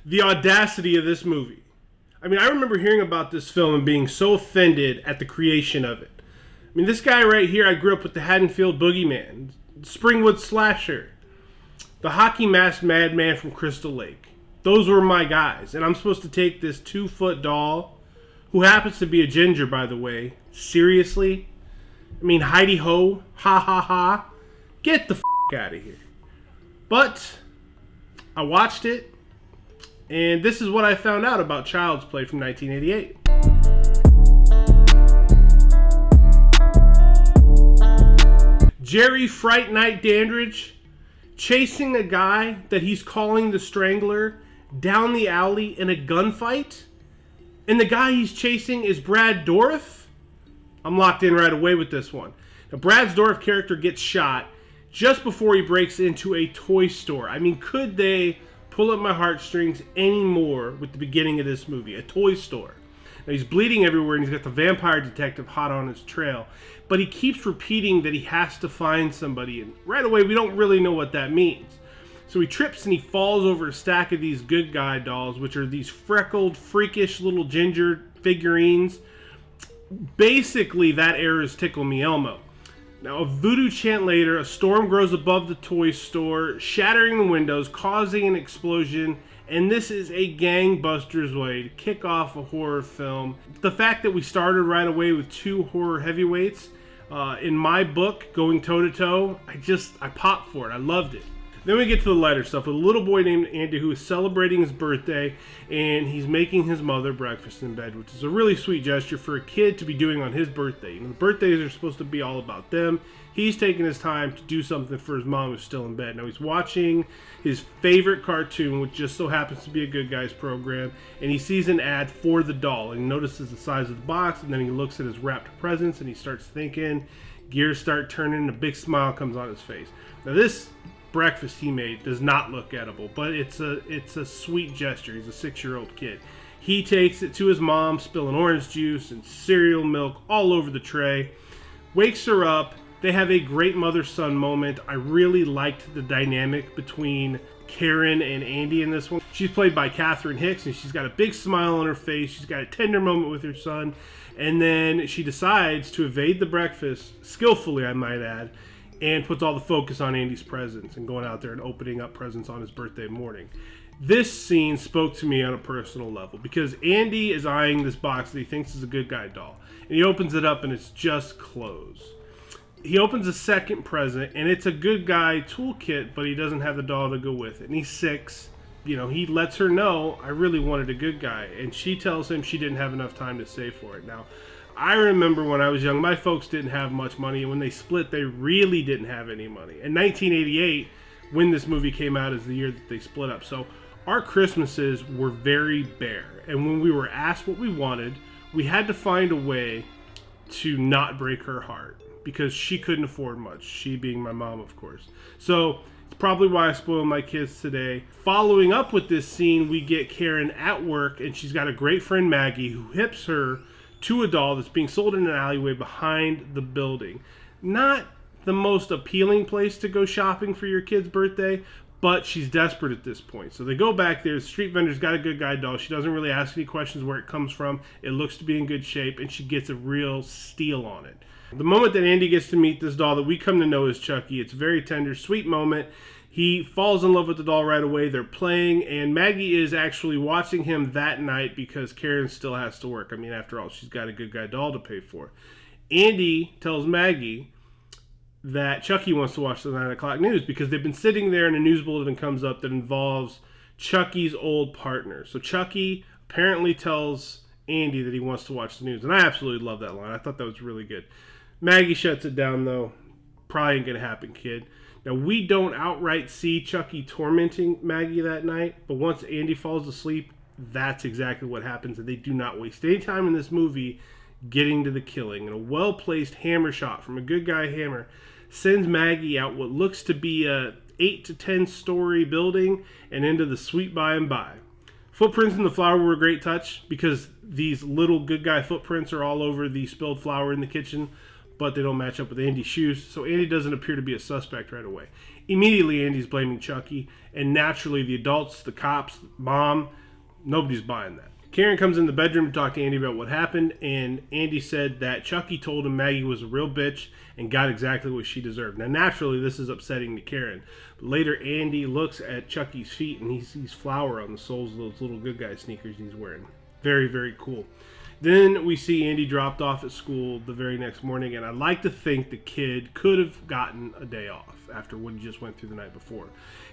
The audacity of this movie. I mean, I remember hearing about this film and being so offended at the creation of it. I mean, this guy right here, I grew up with the Haddonfield Boogeyman, Springwood Slasher, the hockey masked madman from Crystal Lake. Those were my guys. And I'm supposed to take this 2-foot doll, who happens to be a ginger, by the way, seriously? I mean, Heidi Ho, ha ha ha. Get the out of here. But I watched it, and this is what I found out about Child's Play from 1988. Jerry Fright Night Dandridge chasing a guy that he's calling the Strangler down the alley in a gunfight, and the guy he's chasing is Brad Dourif. I'm locked in right away with this one. Now, Brad's Dourif character gets shot just before he breaks into a toy store. I mean, could they pull at my heartstrings any more with the beginning of this movie? A toy store. Now, he's bleeding everywhere, and he's got the vampire detective hot on his trail. But he keeps repeating that he has to find somebody, and right away we don't really know what that means. So he trips and he falls over a stack of these good guy dolls, which are these freckled, freakish little ginger figurines. Basically, that era's Tickle Me Elmo. Now, a voodoo chant later, a storm grows above the toy store, shattering the windows, causing an explosion, and this is a gangbusters way to kick off a horror film. The fact that we started right away with 2 horror heavyweights, in my book, going toe-to-toe, I popped for it. I loved it. Then we get to the lighter stuff with a little boy named Andy who is celebrating his birthday, and he's making his mother breakfast in bed, which is a really sweet gesture for a kid to be doing on his birthday. You know, the birthdays are supposed to be all about them. He's taking his time to do something for his mom who's still in bed. Now he's watching his favorite cartoon, which just so happens to be a Good Guys program, and he sees an ad for the doll, and he notices the size of the box, and then he looks at his wrapped presents, and he starts thinking, gears start turning, and a big smile comes on his face. Now this breakfast he made does not look edible, but it's a sweet gesture. He's a 6-year-old kid. He takes it to his mom, spilling orange juice and cereal milk all over the tray, wakes her up. They have a great mother-son moment. I really liked the dynamic between Karen and Andy in this one. She's played by Catherine Hicks, and she's got a big smile on her face. She's got a tender moment with her son, and then she decides to evade the breakfast, skillfully I might add, and puts all the focus on Andy's presents and going out there and opening up presents on his birthday morning. This scene spoke to me on a personal level because Andy is eyeing this box that he thinks is a Good Guy doll, and he opens it up and it's just clothes. He opens a second present and it's a Good Guy toolkit, but he doesn't have the doll to go with it. And he's 6. You know, he lets her know, I really wanted a Good Guy, and she tells him she didn't have enough time to save for it. Now, I remember when I was young, my folks didn't have much money, and when they split, they really didn't have any money. In 1988, when this movie came out, is the year that they split up. So our Christmases were very bare, and when we were asked what we wanted, we had to find a way to not break her heart, because she couldn't afford much, she being my mom, of course. So it's probably why I spoil my kids today. Following up with this scene, we get Karen at work, and she's got a great friend, Maggie, who hips her to a doll that's being sold in an alleyway behind the building. Not the most appealing place to go shopping for your kid's birthday, but she's desperate at this point. So they go back there. The street vendor's got a Good Guy doll. She doesn't really ask any questions where it comes from. It looks to be in good shape, and she gets a real steal on it. The moment that Andy gets to meet this doll that we come to know as Chucky, it's a very tender, sweet moment. He falls in love with the doll right away. They're playing, and Maggie is actually watching him that night because Karen still has to work. I mean, after all, she's got a Good Guy doll to pay for. Andy tells Maggie that Chucky wants to watch the 9 o'clock news because they've been sitting there and a news bulletin comes up that involves Chucky's old partner. So Chucky apparently tells Andy that he wants to watch the news, and I absolutely love that line. I thought that was really good. Maggie shuts it down, though. Probably ain't gonna happen, kid. Now, we don't outright see Chucky tormenting Maggie that night, but once Andy falls asleep, that's exactly what happens, and they do not waste any time in this movie getting to the killing. And a well-placed hammer shot from a Good Guy hammer sends Maggie out what looks to be a 8 to 10 story building and into the sweet by and by. Footprints in the flour were a great touch because these little Good Guy footprints are all over the spilled flour in the kitchen, but they don't match up with Andy's shoes, so Andy doesn't appear to be a suspect right away. Immediately, Andy's blaming Chucky, and naturally, the adults, the cops, mom, nobody's buying that. Karen comes in the bedroom to talk to Andy about what happened, and Andy said that Chucky told him Maggie was a real bitch and got exactly what she deserved. Now, naturally, this is upsetting to Karen. But later, Andy looks at Chucky's feet, and he sees flour on the soles of those little good guy sneakers he's wearing. Very, very cool. Then we see Andy dropped off at school the very next morning, and I'd like to think the kid could have gotten a day off after what he just went through the night before.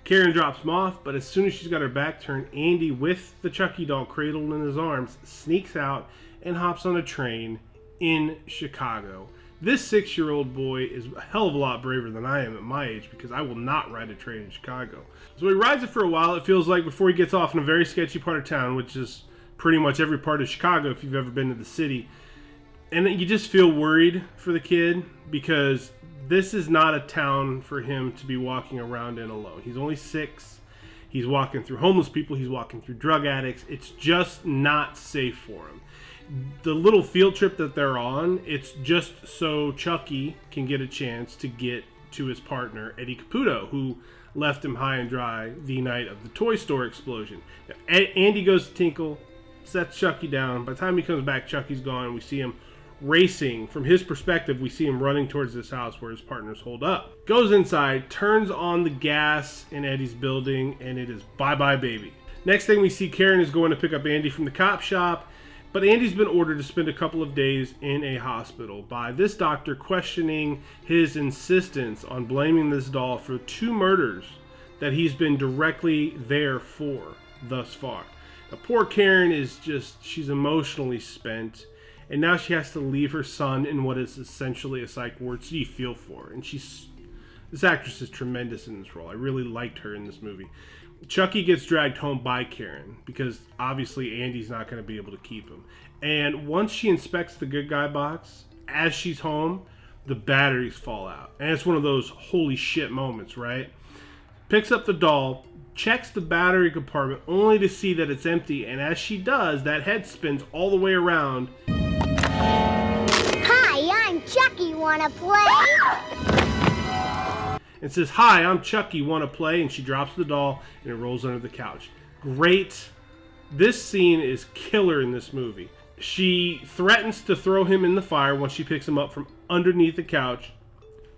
Karen drops him off, but as soon as she's got her back turned, Andy, with the Chucky doll cradled in his arms, sneaks out and hops on a train in Chicago. This 6-year-old boy is a hell of a lot braver than I am at my age, because I will not ride a train in Chicago. So he rides it for a while, it feels like, before he gets off in a very sketchy part of town, which is pretty much every part of Chicago if you've ever been to the city. And you just feel worried for the kid, because this is not a town for him to be walking around in alone. He's only 6. He's walking through homeless people. He's walking through drug addicts. It's just not safe for him. The little field trip that they're on, it's just so Chucky can get a chance to get to his partner, Eddie Caputo, who left him high and dry the night of the toy store explosion. Now, Andy goes to tinkle, sets Chucky down. By the time he comes back, Chucky's gone. We see him racing. From his perspective, we see him running towards this house where his partner's holed up. Goes inside, turns on the gas in Eddie's building, and it is bye-bye baby. Next thing we see, Karen is going to pick up Andy from the cop shop, but Andy's been ordered to spend a couple of days in a hospital by this doctor questioning his insistence on blaming this doll for 2 murders that he's been directly there for thus far. Now, poor Karen is she's emotionally spent. And now she has to leave her son in what is essentially a psych ward, so you feel for her. And this actress is tremendous in this role. I really liked her in this movie. Chucky gets dragged home by Karen, because obviously Andy's not going to be able to keep him. And once she inspects the good guy box, as she's home, the batteries fall out. And it's one of those holy shit moments, right? Picks up the doll, checks the battery compartment, only to see that it's empty. And as she does, that head spins all the way around. Hi, I'm Chucky. Wanna play? And says, "Hi, I'm Chucky. Wanna play?" And she drops the doll and it rolls under the couch. Great. This scene is killer in this movie. She threatens to throw him in the fire once she picks him up from underneath the couch,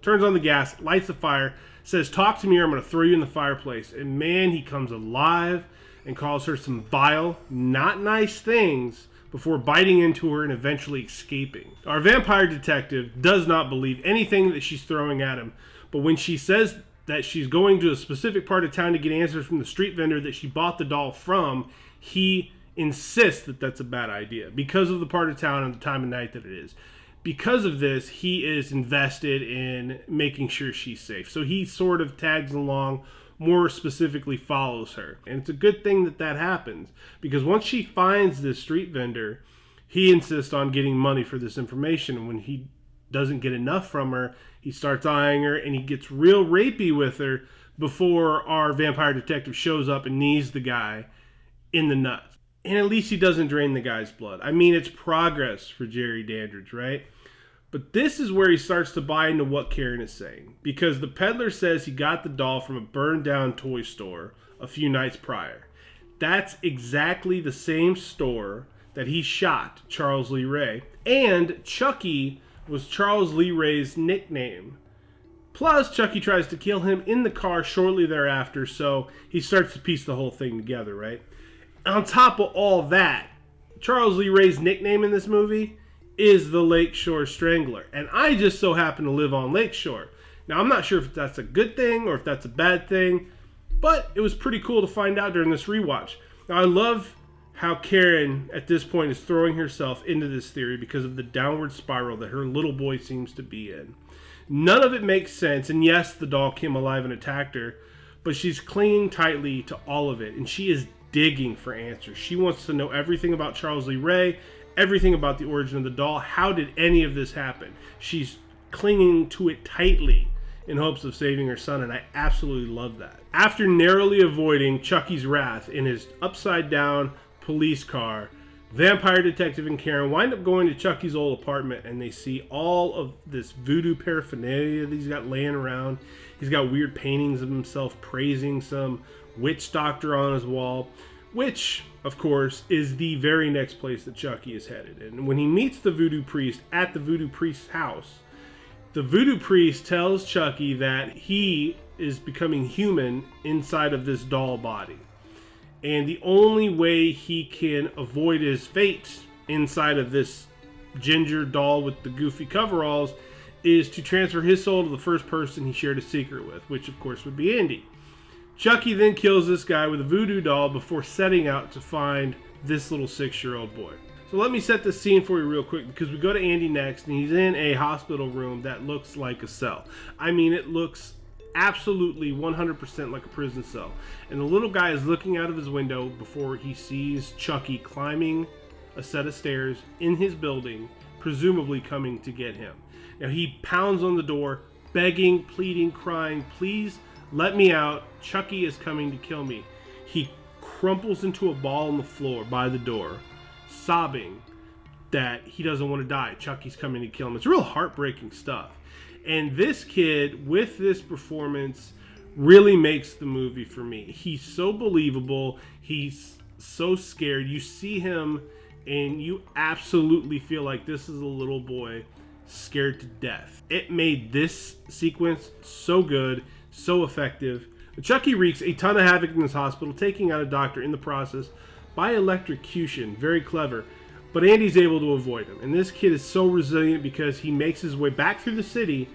turns on the gas, lights the fire, says, "Talk to me or I'm going to throw you in the fireplace." And man, he comes alive and calls her some vile, not nice things before biting into her and eventually escaping. Our vampire detective does not believe anything that she's throwing at him, but when she says that she's going to a specific part of town to get answers from the street vendor that she bought the doll from, he insists that that's a bad idea because of the part of town and the time of night that it is. Because of this, he is invested in making sure she's safe. So he sort of tags along, more specifically follows her. And it's a good thing that that happens, because once she finds this street vendor, he insists on getting money for this information. And when he doesn't get enough from her, he starts eyeing her and he gets real rapey with her before our vampire detective shows up and knees the guy in the nuts. And at least he doesn't drain the guy's blood. I mean, it's progress for Jerry Dandridge, right? But this is where he starts to buy into what Karen is saying, because the peddler says he got the doll from a burned down toy store a few nights prior. That's exactly the same store that he shot Charles Lee Ray, and Chucky was Charles Lee Ray's nickname. Plus, Chucky tries to kill him in the car shortly thereafter, so he starts to piece the whole thing together, right? On top of all that, Charles Lee Ray's nickname in this movie is the Lakeshore Strangler. And I just so happen to live on Lakeshore. Now, I'm not sure if that's a good thing or if that's a bad thing, but it was pretty cool to find out during this rewatch. Now, I love how Karen, at this point, is throwing herself into this theory because of the downward spiral that her little boy seems to be in. None of it makes sense, and yes, the doll came alive and attacked her, but she's clinging tightly to all of it, and she is digging for answers. She wants to know everything about Charles Lee Ray, everything about the origin of the doll. How did any of this happen? She's clinging to it tightly in hopes of saving her son, and I absolutely love that. After narrowly avoiding Chucky's wrath in his upside down police car, Vampire detective and Karen wind up going to Chucky's old apartment, and they see all of this voodoo paraphernalia that he's got laying around. He's got weird paintings of himself praising some witch doctor on his wall, which, of course, is the very next place that Chucky is headed. And when he meets the voodoo priest at the voodoo priest's house, the voodoo priest tells Chucky that he is becoming human inside of this doll body. And the only way he can avoid his fate inside of this ginger doll with the goofy coveralls is to transfer his soul to the first person he shared a secret with, which of course would be Andy. Chucky then kills this guy with a voodoo doll before setting out to find this little 6-year-old boy. So let me set this scene for you real quick, because we go to Andy next, and he's in a hospital room that looks like a cell. I mean, it looks absolutely 100% like a prison cell. And the little guy is looking out of his window before he sees Chucky climbing a set of stairs in his building, presumably coming to get him. Now he pounds on the door, begging, pleading, crying, "Please let me out. Chucky is coming to kill me." He crumples into a ball on the floor by the door, sobbing that he doesn't want to die. Chucky's coming to kill him. It's real heartbreaking stuff. And this kid, with this performance, really makes the movie for me. He's so believable. He's so scared. You see him and you absolutely feel like this is a little boy scared to death. It made this sequence so good, so effective. Chucky wreaks a ton of havoc in this hospital, taking out a doctor in the process by electrocution. Very clever. But Andy's able to avoid him. And this kid is so resilient because he makes his way back through the city,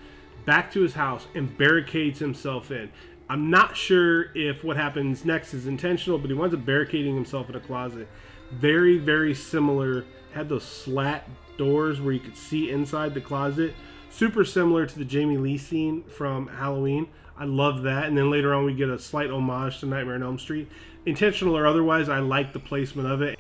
back to his house, and barricades himself in. I'm not sure if what happens next is intentional, but he winds up barricading himself in a closet. Very, very similar. Had those slat doors where you could see inside the closet. Super similar to the Jamie Lee scene from Halloween. I love that. And then later on we get a slight homage to Nightmare on Elm Street. Intentional or otherwise, I like the placement of it.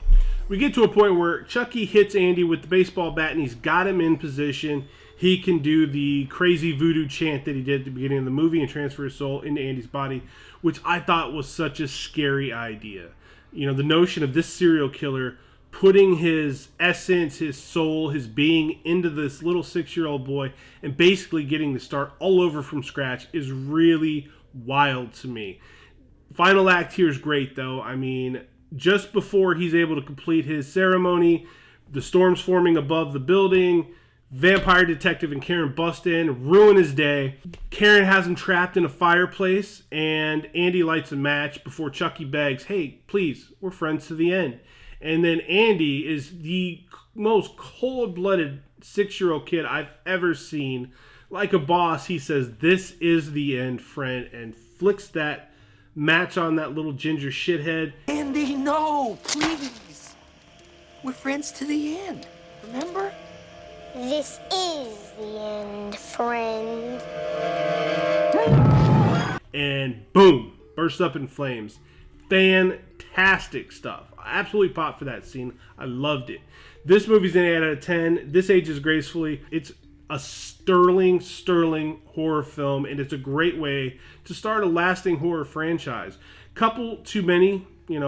We get to a point where Chucky hits Andy with the baseball bat and he's got him in position. He can do the crazy voodoo chant that he did at the beginning of the movie and transfer his soul into Andy's body, which I thought was such a scary idea. You know, the notion of this serial killer putting his essence, his soul, his being into this little 6-year-old boy and basically getting to start all over from scratch is really wild to me. Final act here is great, though. I mean, just before he's able to complete his ceremony, the storm's forming above the building. Vampire detective and Karen bust in, ruin his day. Karen has him trapped in a fireplace, and Andy lights a match before Chucky begs, "Hey, please, we're friends to the end." And then Andy is the most cold-blooded 6-year-old kid I've ever seen. Like a boss, he says, "This is the end, friend," and flicks that match on that little ginger shithead. Andy, no, please. We're friends to the end, remember? This is the end, friend. And boom, bursts up in flames. Fantastic stuff. I absolutely popped for that scene. I loved it. This movie's an 8 out of 10. This ages gracefully. It's a sterling horror film, and it's a great way to start a lasting horror franchise. Couple too many,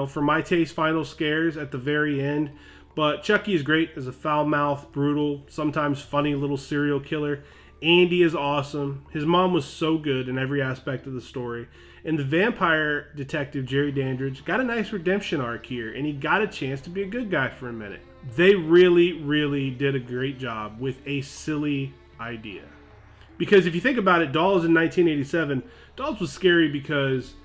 for my taste, final scares at the very end. But Chucky is great as a foul-mouthed, brutal, sometimes funny little serial killer. Andy is awesome. His mom was so good in every aspect of the story. And the vampire detective, Jerry Dandridge, got a nice redemption arc here, and he got a chance to be a good guy for a minute. They really, really did a great job with a silly idea. Because if you think about it, Dolls in 1987, Dolls was scary because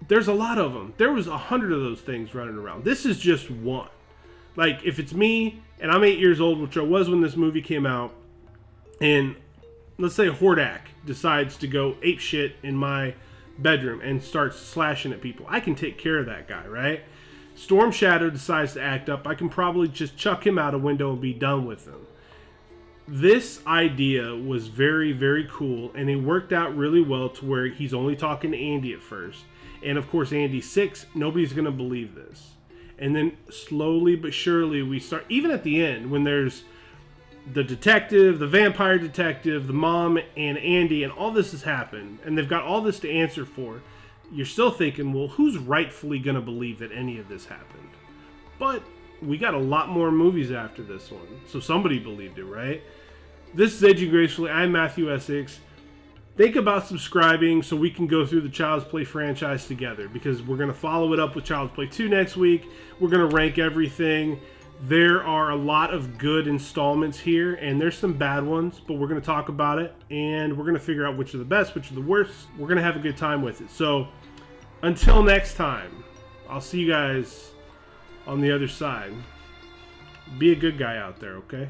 there's a lot of them. There was 100 of those things running around. This is just one. Like, if it's me, and I'm 8 years old, which I was when this movie came out, and let's say Hordak decides to go ape shit in my bedroom and starts slashing at people, I can take care of that guy, right? Storm Shadow decides to act up, I can probably just chuck him out a window and be done with him. This idea was very, very cool, and it worked out really well to where he's only talking to Andy at first. And of course, Andy's 6, nobody's going to believe this. And then slowly but surely we start, even at the end, when there's the detective, the vampire detective, the mom, and Andy, and all this has happened, and they've got all this to answer for, you're still thinking, well, who's rightfully going to believe that any of this happened? But we got a lot more movies after this one. So somebody believed it, right? This is Aging Gracefully. I'm Matthew Essex. Think about subscribing so we can go through the Child's Play franchise together, because we're going to follow it up with Child's Play 2 next week. We're going to rank everything. There are a lot of good installments here, and there's some bad ones, but we're going to talk about it, and we're going to figure out which are the best, which are the worst. We're going to have a good time with it. So until next time, I'll see you guys on the other side. Be a good guy out there, okay?